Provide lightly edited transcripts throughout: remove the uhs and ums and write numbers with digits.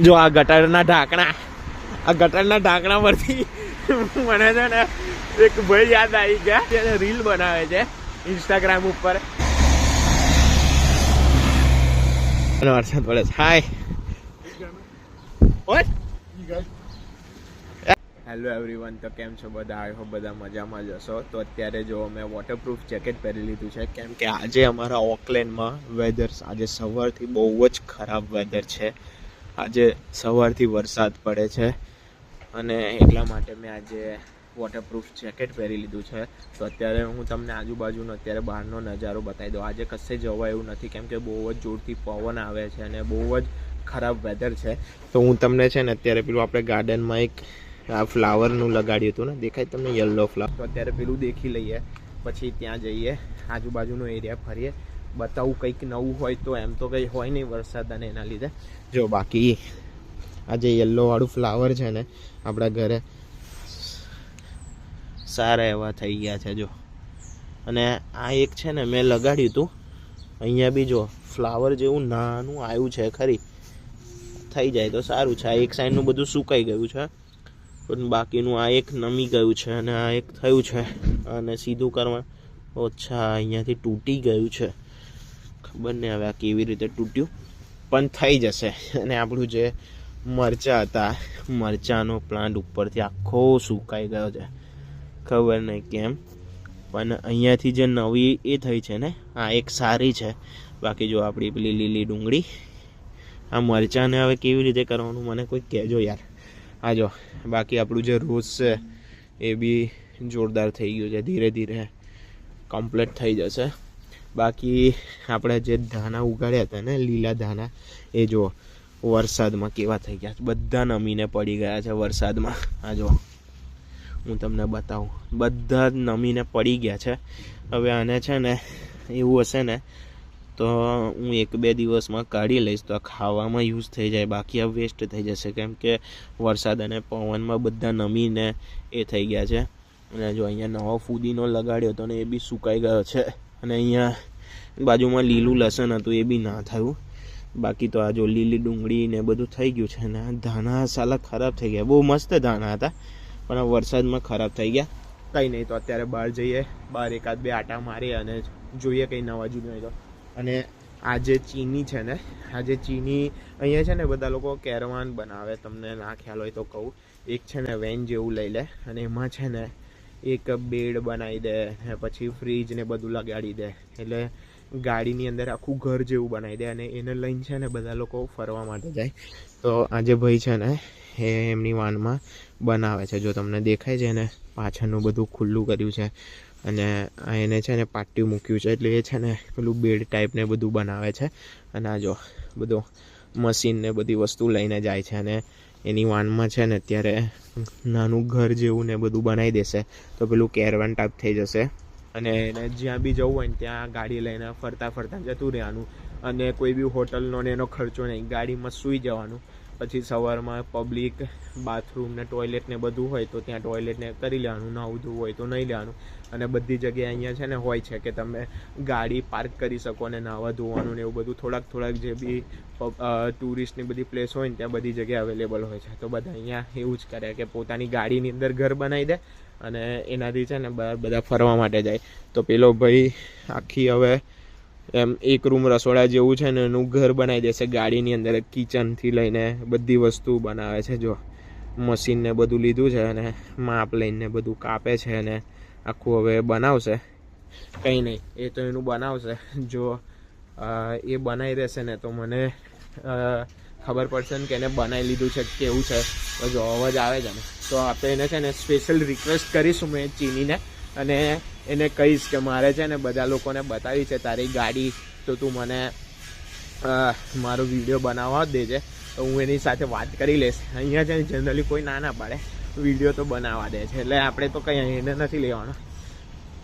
જો આ ગટરના ઢાંકણા પરથી મને છે ને એક ભાઈ યાદ આવી ગયા, તેને રીલ બનાવે છે ઇન્સ્ટાગ્રામ ઉપર. વરસાદ પડે છે. હાય હેલો એવરીવન, તો કેમ છો બધા? આઈ હોપ બધા મજામાં જ હશો. તો અત્યારે જો મેં વોટરપ્રૂફ જેકેટ પહેરી લીધું છે, કેમ કે આજે અમારા ઓકલેન્ડમાં વેધર આજે સવારથી બહુ જ ખરાબ વેધર છે. આજે સવારથી વરસાદ પડે છે અને એટલા માટે મેં આજે વોટરપ્રૂફ જેકેટ પહેરી લીધું છે. તો અત્યારે હું તમને આજુબાજુનો અત્યારે બહારનો નજારો બતાવી દઉં. આજે કશે જવા એવું નથી, કેમ કે બહુ જ જોરથી પવન આવે છે અને બહુ જ ખરાબ વેધર છે. તો હું તમને છે ને અત્યારે પેલું આપણે ગાર્ડનમાં એક આ ફ્લાવરનું લગાડ્યું હતું ને, દેખાય તમને યલો ફ્લાવર, તો અત્યારે પેલું દેખી લઈએ, પછી ત્યાં જઈએ, આજુબાજુનો એરિયા ફરીએ, બતાવું કંઈક નવું હોય તો. એમ તો કંઈ હોય નહીં વરસાદ અને એના લીધે. જો બાકી આ જે યલોવાળું ફ્લાવર છે ને આપણા ઘરે સારા એવા થઈ ગયા છે જો. અને આ એક છે ને મેં લગાડ્યું હતું, અહીંયા બી જો ફ્લાવર જેવું નાનું આવ્યું છે. ખરી થઈ જાય તો સારું છે. આ એક સાઈડનું બધું સુકાઈ ગયું છે, પણ બાકીનું આ એક નમી ગયું છે અને આ એક થયું છે. અને સીધું કરવા ઓછા અહીંયાથી તૂટી ગયું છે, ખબર નહીં હવે આ કેવી રીતે તૂટ્યું, પણ થઈ જશે. અને આપણું જે મરચાં હતા, મરચાંનો પ્લાન્ટ ઉપરથી આખો સુકાઈ ગયો છે, ખબર નહીં કેમ. પણ અહીંયાથી જે નવી એ થઈ છે ને, આ એક સારી છે. બાકી જો આપણી પેલી લીલી ડુંગળી, આ મરચાંને હવે કેવી રીતે કરવાનું મને કોઈ કહેજો યાર. આ જો બાકી આપણું જે રોઝ છે એ બી જોરદાર થઈ ગયું છે, ધીરે ધીરે કમ્પ્લીટ થઈ જશે. બાકી આપણે જે ધાણા ઉગાડ્યા હતા ને, લીલા ધાણા, એ જો વરસાદમાં કેવા થઈ ગયા, બધા નમીને પડી ગયા છે વરસાદમાં. આ જો હું તમને બતાવું, બધા નમીને પડી ગયા છે. હવે આને છે ને એવું હશે ને તો હું 1-2 દિવસમાં કાઢી લઈશ તો આ ખાવામાં યુઝ થઈ જાય, બાકી આ વેસ્ટ થઈ જશે, કેમ કે વરસાદ અને પવનમાં બધા નમીને એ થઈ ગયા છે. અને જો અહીંયા નવો ફુદીનો લગાડ્યો હતો ને એ બી સુકાઈ ગયો છે. અને અહીંયા બાજુમાં લીલું લસણ હતું એ બી ના થયું. બાકી તો આ જો લીલી ડુંગળી ને બધું થઈ ગયું છે. ને ધાણા સાલા ખરાબ થઈ ગયા, બહુ મસ્ત ધાણા હતા પણ આ વરસાદમાં ખરાબ થઈ ગયા. કંઈ નહીં, તો અત્યારે બહાર જઈએ, બહાર 1-2 આટા મારીએ અને જોઈએ કંઈ નવા જૂનું હોય તો. અને આ જે ચીની છે ને, આ જે ચીની અહીંયા છે ને બધા લોકો કેરવાન બનાવે, તમને ના ખ્યાલ હોય તો કહું. એક છે ને વેન જેવું લઈ લે અને એમાં છે ને એક બેડ બનાવી દે, પછી ફ્રીજ ને બધું લગાડી દે, એટલે ગાડીની અંદર આખું ઘર જેવું બનાવી દે. અને એને લઈને છે ને બધા લોકો ફરવા માટે જાય. તો આ જે ભાઈ છે ને એ એમની વાનમાં બનાવે છે, જો તમને દેખાય છે ને પાછળનું બધું ખુલ્લું કર્યું છે અને એને છે ને પાટિયું મૂક્યું છે, એટલે એ છે ને પેલું બેડ ટાઈપ ને બધું બનાવે છે. અને આ જો બધું મશીન ને બધી વસ્તુ લઈને જાય છે અને એની વાનમાં છે ને અત્યારે નાનું ઘર જેવું ને બધું બનાવી દેશે, તો પેલું કેરવાન ટાઈપ થઈ જશે. અને એને જ્યાં બી જવું હોય ને ત્યાં ગાડી લઈને ફરતા ફરતા જતું રહેવાનું. અને કોઈ બી હોટલનો ને એનો ખર્ચો નહીં, ગાડીમાં સૂઈ જવાનું. પછી સવારમાં પબ્લિક બાથરૂમ ને ટોયલેટ ને બધું હોય તો ત્યાં ટોયલેટ ને કરી લેવાનું, નાહવું ધોવું હોય તો નહીં લેવાનું. અને બધી જગ્યાએ અહીંયા છે ને હોય છે કે તમે ગાડી પાર્ક કરી શકો અને નાહવા ધોવાનું ને એવું બધું થોડાક જે બી ટુરિસ્ટની બધી પ્લેસ હોય ને ત્યાં બધી જગ્યાએ અવેલેબલ હોય છે. તો બધા અહીંયા એવું જ કરે કે પોતાની ગાડીની અંદર ઘર બનાવી દે અને એનાથી છે ને બધા ફરવા માટે જાય. તો પેલો ભાઈ આખી હવે એમ એક રૂમ રસોડા જેવું છે ને એનું ઘર બનાવી દેશે ગાડીની અંદર, કિચનથી લઈને બધી વસ્તુ બનાવે છે. જો મશીન ને બધું લીધું છે અને માપ લઈને બધું કાપે છે અને આખું હવે બનાવશે. કંઈ નહીં, એ તો એનું બનાવશે. જો એ બનાવી રહેશે ને તો મને ખબર પડશે ને કે એને બનાવી લીધું છે કેવું છે. જો અવાજ આવે છે ને, તો આપણે એને છે ને સ્પેશિયલ રિક્વેસ્ટ કરીશું મેં ચીનીને, અને એને કહીશ કે મારે છે ને બધા લોકોને બતાવી છે તારી ગાડી, તો તું મને મારો વિડીયો બનાવવા દેજે. તો હું એની સાથે વાત કરી લઈશ. અહીંયા છે ને જનરલી કોઈ ના પાડે, વિડીયો તો બનાવવા દે છે, એટલે આપણે તો કંઈ એને નથી લેવાનો.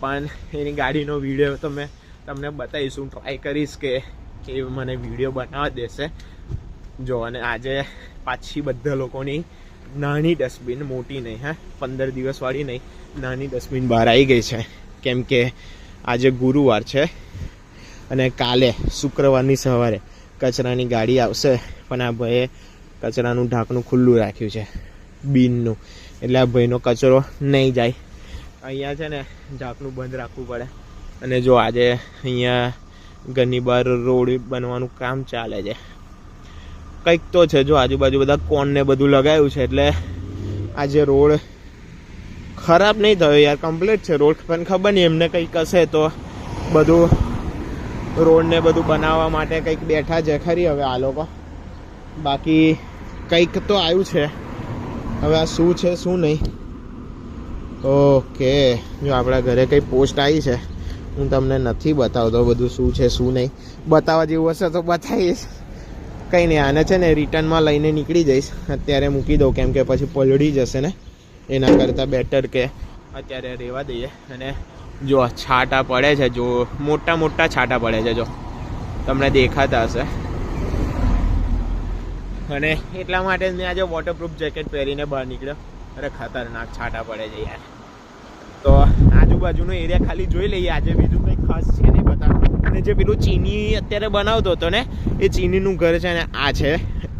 પણ એની ગાડીનો વિડીયો તો મેં તમને બતાવીશ, હું ટ્રાય કરીશ કે એ મને વિડીયો બનાવવા દેશે. જો અને આજે પાછી બધા લોકોની નાની ડસ્ટબિન, મોટી નહીં, 15 દિવસવાળી નહીં, નાની ડસ્ટબિન બહાર આવી ગઈ છે. કેમ કે આજે ગુરુવાર છે અને કાલે શુક્રવારની સવારે કચરાની ગાડી આવશે, પણ આ ભાઈએ કચરાનું ઢાંકણું ખુલ્લું રાખ્યું છે બિનનું, એટલે આ ભાઈનો કચરો નહીં જાય. અહીંયા છે ને ઢાંકણું બંધ રાખવું પડે. અને જો આજે અહીંયા ઘરની બહાર રોડ બનવાનું કામ ચાલે છે. કંઈક તો છે, જો આજુબાજુ બધા કોન ને બધું લગાવ્યું છે, એટલે આજે રોડ ખરાબ નહીં થયો યાર, કમ્પ્લીટ છે રોડ. પણ ખબર નહીં એમને કંઈક હશે તો બધું રોડ ને બધું બનાવવા માટે કંઈક બેઠા છે ખરી હવે આ લોકો. બાકી કંઈક તો આવ્યું છે, હવે આ શું છે શું નહીં. ઓકે, જો આપણા ઘરે કંઈ પોસ્ટ આવી છે, હું તમને નથી બતાવતો બધું શું છે શું નહીં. બતાવવા જેવું હશે તો બતાવીશ, કંઈ નહીં. આને છે ને રિટર્નમાં લઈને નીકળી જઈશ, અત્યારે મૂકી દઉં કેમ કે પછી પલળી જશે ને, એના કરતાં બેટર કે અત્યારે રહેવા દઈએ. અને જો છાંટા પડે છે, જો મોટા મોટા છાંટા પડે છે, જો તમને દેખાતા હશે. અને એટલા માટે મેં આજે વોટરપ્રૂફ જેકેટ પહેરીને બહાર નીકળ્યો. અરે ખતરનાક છાંટા પડે છે યાર. તો આજુબાજુનો એરિયા ખાલી જોઈ લઈએ, આજે બીજું કંઈ ખાસ છે નહીં બતાવવાનું. અને જે પેલું ચીની અત્યારે બનાવતો હતો ને, એ ચીનીનું ઘર છે ને આ છે,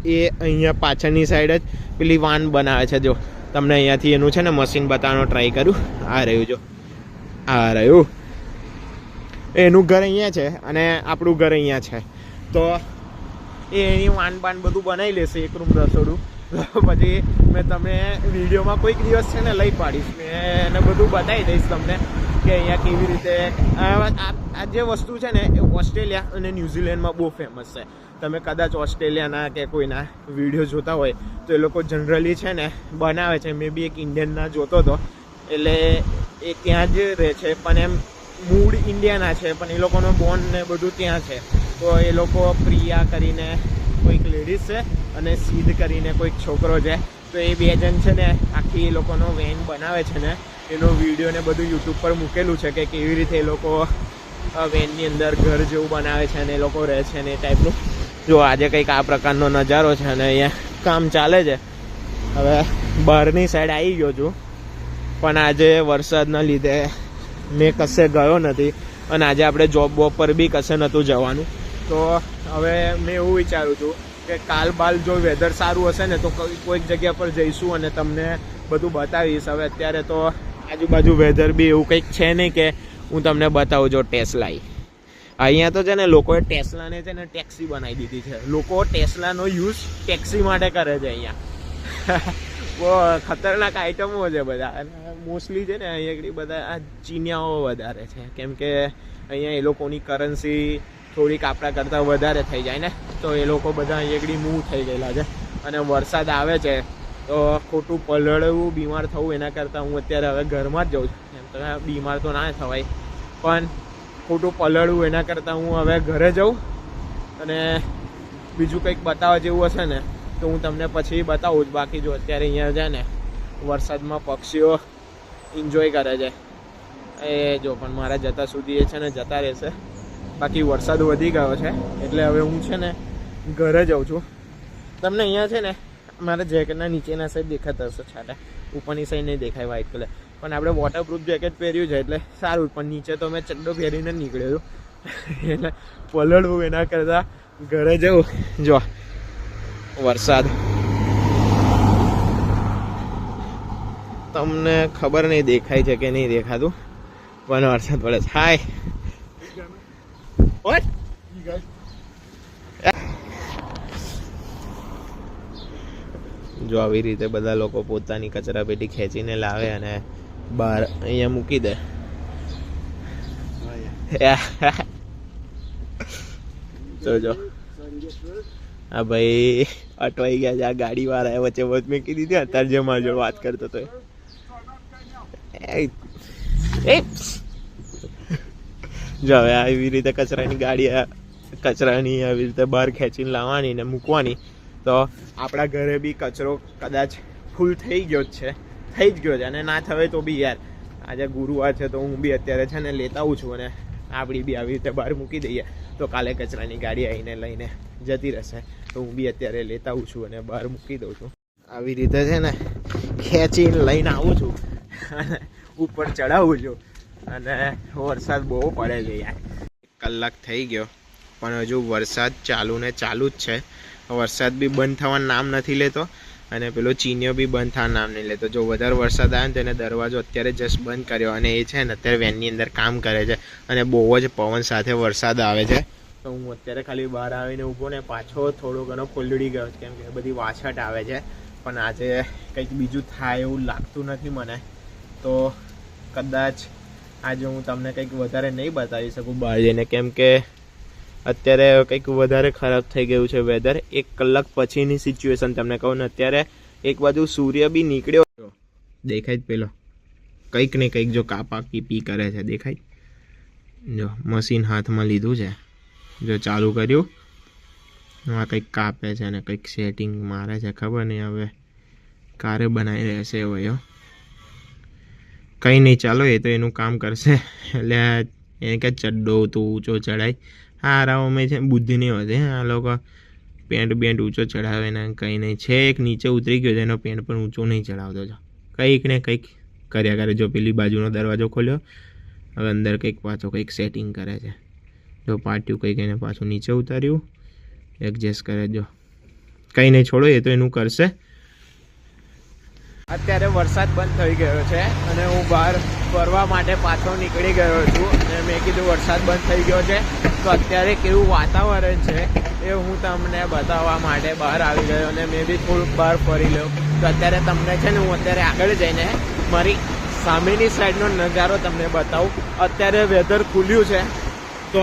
એ અહીંયા પાછળની સાઈડ જ પેલી વાન બનાવે છે. જો તમને અહીંયાથી એનું છે ને મશીન બતાવવાનો ટ્રાય કરું. આ રહ્યું, જો આ રહ્યું, એનું ઘર અહીંયા છે અને આપણું ઘર અહીંયા છે. તો એની વાન બાન બધું બનાવી લેશે, એક રૂમ રસોડું. પછી મેં તમને વિડીયોમાં કોઈક દિવસ છે ને લઈ પાડીશ, મેં એને બધું બતાવી દઈશ તમને કે અહીંયા કેવી રીતે આ જે વસ્તુ છે ને એ ઓસ્ટ્રેલિયા અને ન્યૂઝીલેન્ડમાં બહુ ફેમસ છે. તમે કદાચ ઓસ્ટ્રેલિયાના કે કોઈના વિડીયો જોતા હોય તો એ લોકો જનરલી છે ને બનાવે છે. મેં બી એક ઇન્ડિયનના જોતો હતો, એટલે એ ત્યાં જ રહે છે, પણ એમ મૂળ ઇન્ડિયાના છે, પણ એ લોકોનો બોન ને બધું ત્યાં છે. તો એ લોકો પ્રિયા કરીને કોઈક લેડીઝ છે અને સીધ કરીને કોઈક છોકરો છે. તો એ બે જણ છે ને આખી એ લોકોનો વેન બનાવે છે ને એનો વિડીયો ને બધું યુટ્યુબ પર મૂકેલું છે કે કેવી રીતે એ લોકો વેનની અંદર ઘર જેવું બનાવે છે અને એ લોકો રહે છે ને એ ટાઈપનું. જો આજે કંઈક આ પ્રકારનો નજારો છે અને અહીંયા કામ ચાલે છે. હવે બહારની સાઈડ આવી ગયો છું, પણ આજે વરસાદના લીધે મેં કશે ગયો નથી. અને આજે આપણે જોબ વોબ પર બી કશે નહોતું જવાનું. તો હવે મેં એવું વિચારું છું કે કાલ બાલ જો વેધર સારું હશે ને તો કોઈક જગ્યા પર જઈશું અને તમને બધું બતાવીશ. હવે અત્યારે તો આજુબાજુ વેધર બી એવું કંઈક છે નહીં કે હું તમને બતાવું. જો ટેસ્લા અહીંયા તો છે ને લોકોએ ટેસ્લાને છે ને ટેક્સી બનાવી દીધી છે. લોકો ટેસ્લાનો યુઝ ટેક્સી માટે કરે છે અહીંયા. બહુ ખતરનાક આઈટમો છે બધા. અને મોસ્ટલી છે ને અહીંયા બધા આ ચીનિયાઓ વધારે છે, કેમ કે અહીંયા એ લોકોની કરન્સી થોડીક આપણા કરતાં વધારે થઈ જાય ને, તો એ લોકો બધા અહીંયા મૂવ થઈ ગયેલા છે. અને વરસાદ આવે છે તો ખોટું પલળવું, બીમાર થવું, એના કરતાં હું અત્યારે હવે ઘરમાં જ જાઉં છું. એમ તો બીમાર તો ના થવાય, પણ ખોટું પલળવું એના કરતાં હું હવે ઘરે જાઉં. અને બીજું કંઈક બતાવવા જેવું હશે ને તો હું તમને પછી બતાવું જ. બાકી જો અત્યારે અહીંયા છે ને વરસાદમાં પક્ષીઓ એન્જોય કરે છે એ જો, પણ મારા જતા સુધી એ છે ને જતા રહેશે. બાકી વરસાદ વધી ગયો છે એટલે હવે હું છે ને ઘરે જાઉં છું. તમને અહીંયા છે ને મારા જેકેટના નીચેના સાઈડ દેખાતા હશે છાંટા, ઉપરની સાઈડ નહીં દેખાય વ્હાઇટ કલર. પણ આપણે વોટરપ્રૂફ જેકેટ પહેર્યું છે એટલે સારું. પણ નીચે તો મેં ચડ્ડો પહેરીને નીકળ્યો છું, એટલે પલળવું એના કરતાં ઘરે જવું. જો વરસાદ તમને ખબર નહીં દેખાય છે કે નહીં દેખાતું, પણ વરસાદ પડે છે. હાય, What? જો આવી રીતે બધા લોકો પોતાની કચરા પેટી ખેંચીને લાવે અને બહાર અહીંયા મૂકી દે. જો હા ભાઈ અટવાઈ ગયા છે આ ગાડી વાળા વચ્ચે વચ્ચે મૂકી દીધી. અત્યારે જે મારી જોડે વાત કરતો હતો જો હવે આવી રીતે કચરાની ગાડી કચરાની આવી રીતે બહાર ખેંચીને લાવવાની ને મૂકવાની. તો આપણા ઘરે બી કચરો કદાચ ફૂલ થઈ ગયો જ છે, થઈ જ ગયો છે. અને ના થવે તો બી યાર આજે ગુરુવાર છે તો હું બી અત્યારે છે ને લેતા આવું છું અને આપણી બી આવી રીતે બહાર મૂકી દઈએ તો કાલે કચરાની ગાડી આવીને લઈને જતી રહેશે. તો હું બી અત્યારે લેતા આવું છું અને બહાર મૂકી દઉં છું. આવી રીતે છે ને ખેંચીને લઈને આવું છું અને ઉપર ચડાવું છું. અને વરસાદ બહુ પડે છે યાર. 1 કલાક થઈ ગયો પણ હજુ વરસાદ ચાલુ ને ચાલુ જ છે. વરસાદ બી બંધ થવાનું નામ નથી લેતો અને પેલો ચીનિયો બી બંધ થવાનું નામ નહીં લેતો. જો વધારે વરસાદ આવે ને તો એને દરવાજો અત્યારે જસ્ટ બંધ કર્યો અને એ છે ને અત્યારે વેનની અંદર કામ કરે છે અને બહુ જ પવન સાથે વરસાદ આવે છે. તો હું અત્યારે ખાલી બહાર આવીને ઊભો ને પાછો થોડો ઘણો ફોલડી ગયો કેમ કે બધી વાછટ આવે છે. પણ આજે કંઈક બીજું થાય એવું લાગતું નથી મને. તો કદાચ આજે હું તમને કંઈક વધારે નહીં બતાવી શકું બહાર જઈને કેમ કે અત્યારે કંઈક વધારે ખરાબ થઈ ગયું છે વેધર. 1 કલાક પછીની સિચ્યુએશન તમને કહું ને અત્યારે એક બાજુ સૂર્ય બી નીકળ્યો દેખાય જ પેલો કંઈક ને કંઈક જો કાપા કીપી કરે છે દેખાય. જો મશીન હાથમાં લીધું છે જો ચાલુ કર્યું આ કંઈક કાપે છે અને કંઈક સેટિંગ મારે છે ખબર નહીં હવે કારે બનાવી રહેશે ભાઈઓ. કંઈ નહીં ચાલો એ તો એનું કામ કરશે. એટલે એને કે ચડ્ડો તો ઊંચો ચડાય હારાઓમાં છે બુદ્ધિ નહીં હોતી. આ લોકો પેન્ટ ઊંચો ચડાવે ને કંઈ નહીં છે એક નીચે ઉતરી ગયો છે એનો પેન્ટ પણ ઊંચો નહીં ચડાવતો. જો કંઈક ને કંઈક કર્યા કરે. જો પેલી બાજુનો દરવાજો ખોલ્યો હવે અંદર કંઈક પાછો કંઈક સેટિંગ કરે છે. જો પાટ્યું કંઈક એને પાછું નીચે ઉતાર્યું એડજસ્ટ કરે. જો કંઈ નહીં છોડો એ તો એનું કરશે. અત્યારે વરસાદ બંધ થઈ ગયો છે અને હું બહાર ફરવા માટે પાછો નીકળી ગયો છું અને મેં કીધું વરસાદ બંધ થઈ ગયો છે તો અત્યારે કેવું વાતાવરણ છે એ હું તમને બતાવવા માટે બહાર આવી ગયો અને મેં બી થોડુંક બહાર ફરી લઉં. તો અત્યારે તમને છે ને હું અત્યારે આગળ જઈને મારી સામેની સાઈડનો નજારો તમને બતાવું. અત્યારે વેધર ખુલ્યું છે તો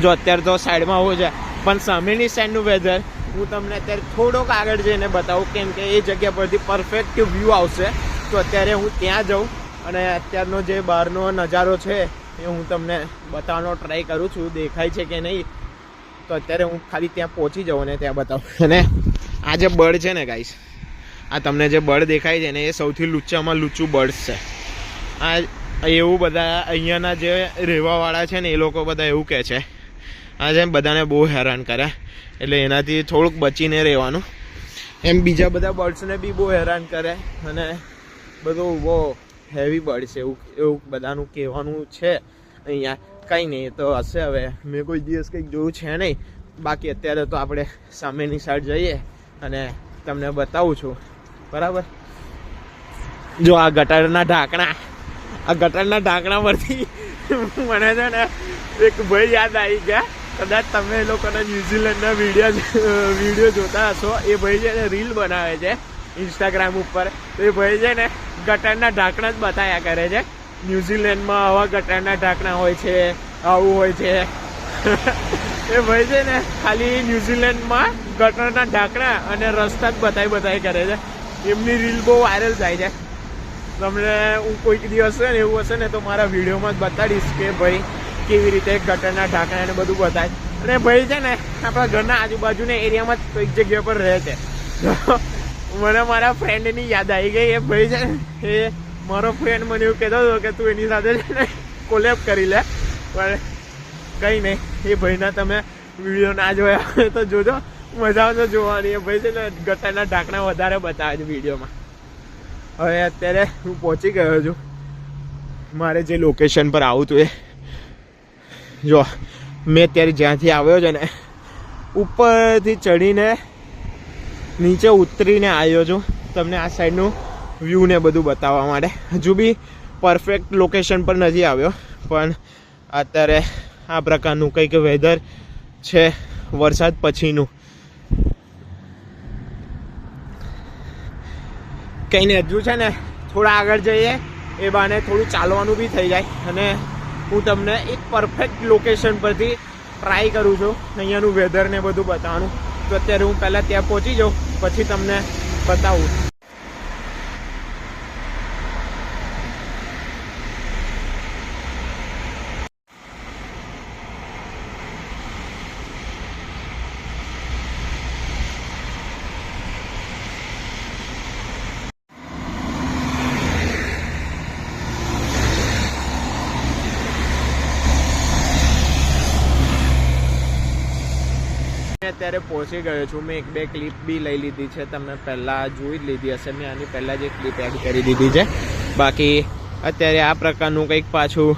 જો અત્યારે તો સાઈડમાં આવું છે પણ સામેની સાઈડનું વેધર હું તમને અત્યારે થોડોક આગળ જઈને બતાવું કેમ કે એ જગ્યા પરથી પરફેક્ટ વ્યૂ આવશે. તો અત્યારે હું ત્યાં જાઉં અને અત્યારનો જે બહારનો નજારો છે એ હું તમને બતાવવાનો ટ્રાય કરું છું દેખાય છે કે નહીં. તો અત્યારે હું ખાલી ત્યાં પહોંચી જાઉં અને ત્યાં બતાવું. અને આ જે બર્ડ છે ને ગાઈસ આ તમને જે બર્ડ દેખાય છે ને એ સૌથી લુચ્ચામાં લુચ્ચું બર્ડ છે. આ એવું બધા અહીંયાના જે રહેવાવાળા છે ને એ લોકો બધા એવું કહે છે આ જેમ બધાને બહુ હેરાન કરે એટલે એનાથી થોડુંક બચીને રહેવાનું. એમ બીજા બધા બર્ડ્સને બી બહુ હેરાન કરે અને બધું બહુ હેવી બર્ડ છે એવું બધાનું કહેવાનું છે અહીંયા. કંઈ નહીં તો હશે હવે મેં કોઈ દિવસ કંઈક જોયું છે નહીં. બાકી અત્યારે તો આપણે સામેની સાઈડ જઈએ અને તમને બતાવું છું બરાબર. જો આ ગટરના ઢાંકણા પરથી મને છે ને એક ભાઈ યાદ આવી ગયા. કદાચ તમે એ લોકોના ન્યૂઝીલેન્ડના વિડીયો જોતા હશો. એ ભાઈ છે ને રીલ બનાવે છે ઇન્સ્ટાગ્રામ ઉપર. તો એ ભાઈ છે ને ગટરના ઢાંકણા જ બતાવ્યા કરે છે. ન્યૂઝીલેન્ડમાં આવા ગટરના ઢાંકણા હોય છે આવું હોય છે. એ ભાઈ છે ને ખાલી ન્યૂઝીલેન્ડમાં ગટરના ઢાંકણા અને રસ્તા જ બતાવી કરે છે. એમની રીલ બહુ વાયરલ થાય છે. તમને હું કોઈક દિવસ છે ને એવું હશે ને તો મારા વિડીયોમાં જ બતાડીશ કે ભાઈ કેવી રીતે ગટરના ઢાંકણા ને બધું બતાય. અને ભાઈ છે ને આપણા ઘરના આજુબાજુના એરિયામાં જ કોઈક જગ્યા પર રહે છે. મને મારા ફ્રેન્ડની યાદ આવી ગઈ. એ ભાઈ છે ને એ મારો ફ્રેન્ડ મને એવું કહેતો હતો કે તું એની સાથે છે ને કોલેબ કરી લે. પણ કંઈ નહીં એ ભાઈના તમે વિડીયો ના જોયા હોય તો જોજો મજા આવશે જોવાની. એ ભાઈ છે ને ગટરના ઢાંકણા વધારે બતાવે છે વિડીયોમાં. હવે અત્યારે હું પહોંચી ગયો છું મારે જે લોકેશન પર આવું હતું એ. જો મેં અત્યારે જ્યાંથી આવ્યો છે ને ઉપરથી ચડીને નીચે ઉતરીને આવ્યો છું તમને આ સાઈડનું વ્યૂ ને બધું બતાવવા માટે. હજુ બી પરફેક્ટ લોકેશન પર નથી આવ્યો પણ અત્યારે આ પ્રકારનું કંઈક વેધર છે વરસાદ પછીનું. કંઈ ને હજુ છે ને થોડા આગળ જઈએ એ બાને થોડું ચાલવાનું બી થઈ જાય અને હું તમને એક પરફેક્ટ લોકેશન પરથી ટ્રાય કરું છું અહીંયાનું વેધર ને બધું બતાવવાનું. તો અત્યારે હું પહેલાં ત્યાં પહોંચી જાઉં પછી તમને બતાવું. અત્યારે પહોંચી ગયો છું. મેં 1-2 ક્લિપ બી લઈ લીધી છે. તમે પહેલાં જોઈ જ લીધી હશે. મેં આની પહેલાં જ એક ક્લિપ એડ કરી દીધી છે. બાકી અત્યારે આ પ્રકારનું કંઈક પાછું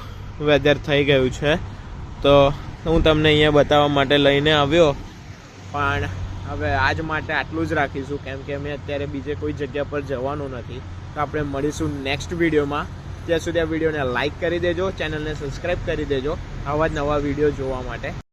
વેધર થઈ ગયું છે તો હું તમને અહીંયા બતાવવા માટે લઈને આવ્યો. પણ હવે આજ માટે આટલું જ રાખીશું, કેમ કે અમે અત્યારે બીજે કોઈ જગ્યા પર જવાનું નથી. તો આપણે મળીશું નેક્સ્ટ વિડીયોમાં. ત્યાં સુધી આ વિડીયોને લાઇક કરી દેજો, ચેનલને સબસ્ક્રાઈબ કરી દેજો આવા જ નવા વિડીયો જોવા માટે.